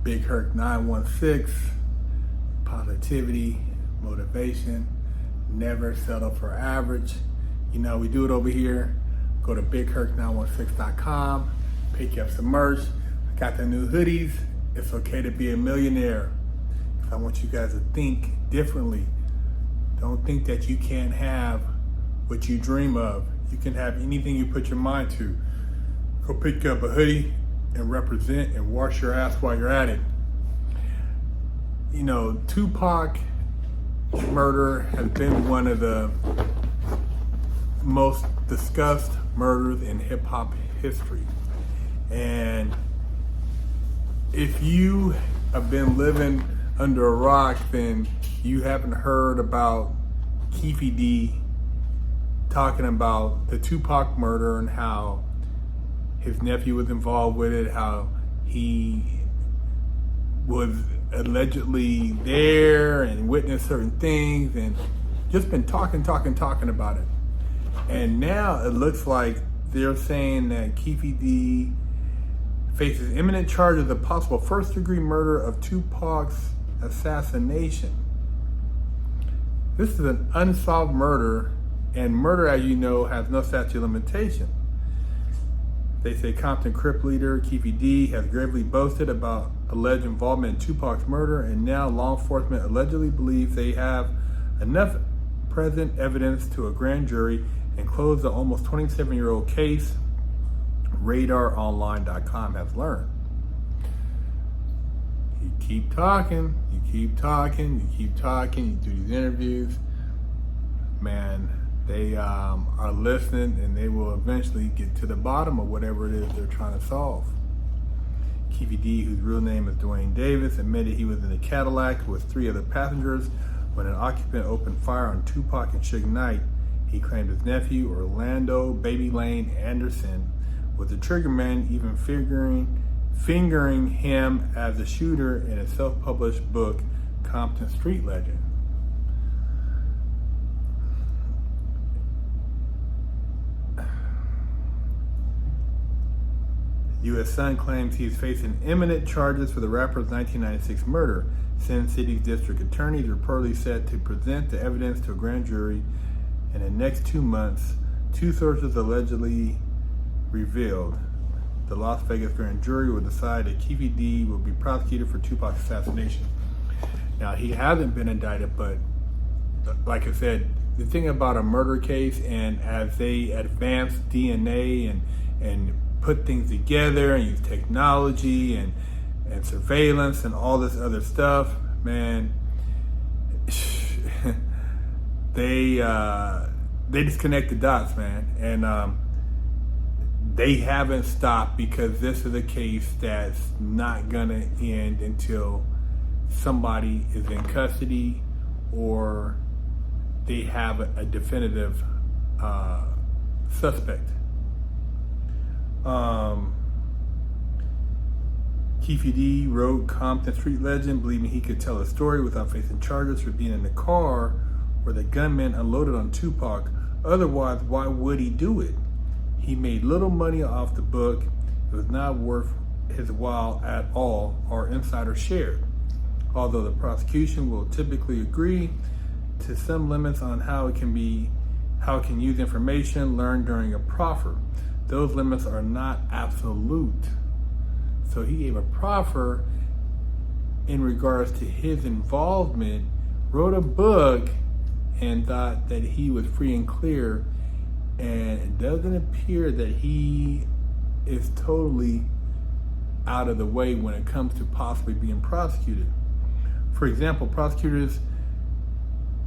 Big Herc 916, positivity, motivation, never settle for average. You know, we do it over here. Go to bigherc916.com, pick up some merch. I got the new hoodies. It's okay to be a millionaire. I want you guys to think differently. Don't think that you can't have what you dream of. You can have anything you put your mind to. Go pick up a hoodie and represent and wash your ass while you're at it. You know, Tupac murder has been one of the most discussed murders in hip hop history. And if you have been living under a rock, then you haven't heard about Keefe talking about the Tupac murder and how his nephew was involved with it, how he was allegedly there and witnessed certain things, and just been talking about it. And now it looks like they're saying that Keefe faces imminent charges of possible first-degree murder of Tupac's assassination. This is an unsolved murder, and murder, as you know, has no statute of limitation. They say Compton Crip leader Keefe has gravely boasted about alleged involvement in Tupac's murder, and now law enforcement allegedly believes they have enough present evidence to a grand jury and close the almost 27-year-old case, RadarOnline.com has learned. You keep talking, you do these interviews, man, they are listening, and they will eventually get to the bottom of whatever it is they're trying to solve. Keefe, whose real name is Dwayne Davis, admitted he was in a Cadillac with 3 other passengers when an occupant opened fire on Tupac and Suge Knight. He claimed his nephew, Orlando Baby Lane Anderson, was the triggerman, even fingering him as the shooter in a self-published book, Compton Street Legend. U.S. Sun claims he is facing imminent charges for the rapper's 1996 murder. Sin City's district attorney is reportedly set to present the evidence to a grand jury in the next 2 months. 2 sources allegedly revealed the Las Vegas grand jury will decide that Keefe will be prosecuted for Tupac's assassination. Now, he hasn't been indicted, but like I said, the thing about a murder case, and as they advance DNA and put things together and use technology and surveillance and all this other stuff, man, they just connect the dots, man. And they haven't stopped, because this is a case that's not gonna end until somebody is in custody or they have a definitive suspect. Keefe wrote Compton Street Legend, believing he could tell a story without facing charges for being in the car where the gunman unloaded on Tupac. Otherwise, why would he do it? He made little money off the book. It was not worth his while at all, or insider shared. Although the prosecution will typically agree to some limits on how it can use information learned during a proffer. Those limits are not absolute. So he gave a proffer in regards to his involvement, wrote a book, and thought that he was free and clear. And it doesn't appear that he is totally out of the way when it comes to possibly being prosecuted. For example, prosecutors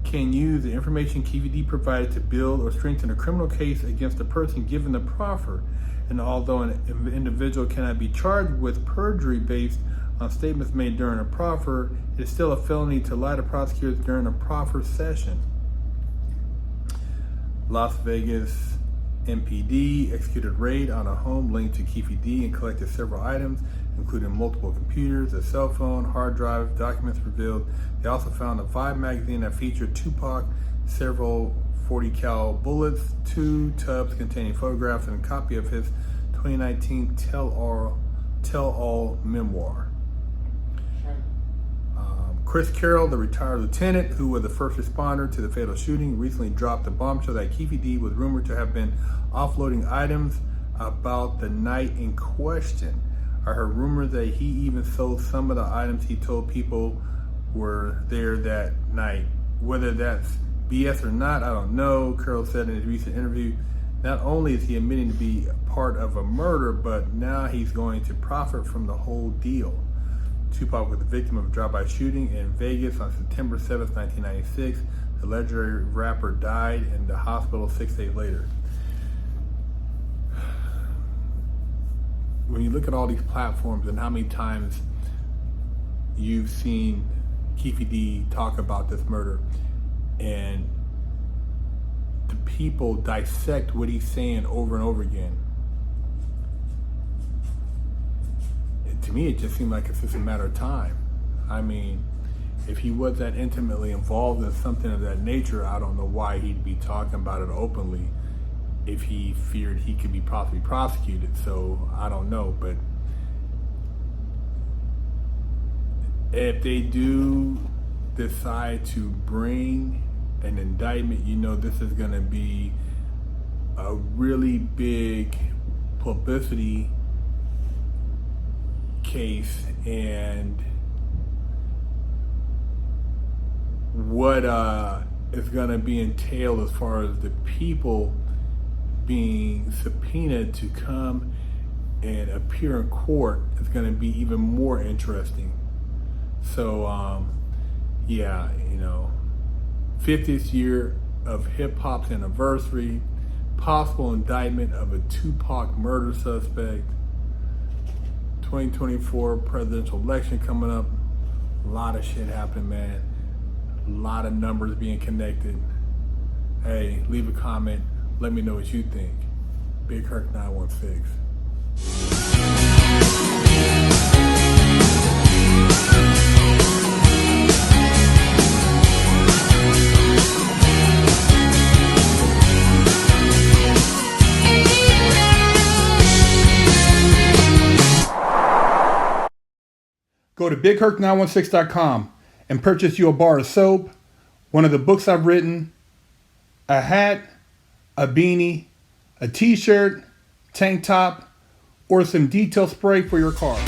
can use the information Keefe provided to build or strengthen a criminal case against a person given the proffer. And although an individual cannot be charged with perjury based on statements made during a proffer, it is still a felony to lie to prosecutors during a proffer session. Las Vegas MPD executed a raid on a home linked to Keefe and collected several items, including multiple computers, a cell phone, hard drive, documents revealed. They also found a Vibe magazine that featured Tupac, several .40 cal bullets, 2 tubs containing photographs, and a copy of his 2019 tell-all memoir. Chris Carroll, the retired lieutenant who was the first responder to the fatal shooting, recently dropped the bombshell that Keefe was rumored to have been offloading items about the night in question. I heard rumors that he even sold some of the items he told people were there that night. Whether that's BS or not, I don't know. Carroll said in his recent interview, not only is he admitting to be part of a murder, but now he's going to profit from the whole deal. Tupac was the victim of a drive-by shooting in Vegas on September 7th, 1996. The legendary rapper died in the hospital 6 days later. When you look at all these platforms and how many times you've seen Keefe talk about this murder, and the people dissect what he's saying over and over again, to me, it just seemed like it's just a matter of time. I mean, if he was that intimately involved in something of that nature, I don't know why he'd be talking about it openly if he feared he could be possibly prosecuted. So I don't know, but if they do decide to bring an indictment, you know, this is going to be a really big publicity case, and what is going to be entailed as far as the people being subpoenaed to come and appear in court is going to be even more interesting. So yeah, you know, 50th year of hip-hop's anniversary, possible indictment of a Tupac murder suspect, 2024 presidential election coming up. A lot of shit happening, man. A lot of numbers being connected. Hey, leave a comment. Let me know what you think. Big Kirk 916. Go to BigKirk916.com and purchase you a bar of soap, one of the books I've written, a hat, a beanie, a t-shirt, tank top, or some detail spray for your car.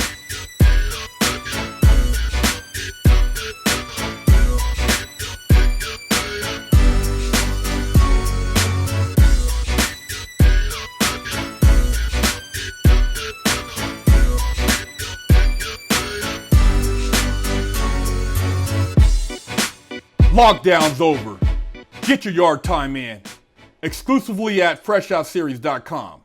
Lockdown's over. Get your yard time in. Exclusively at FreshOutSeries.com.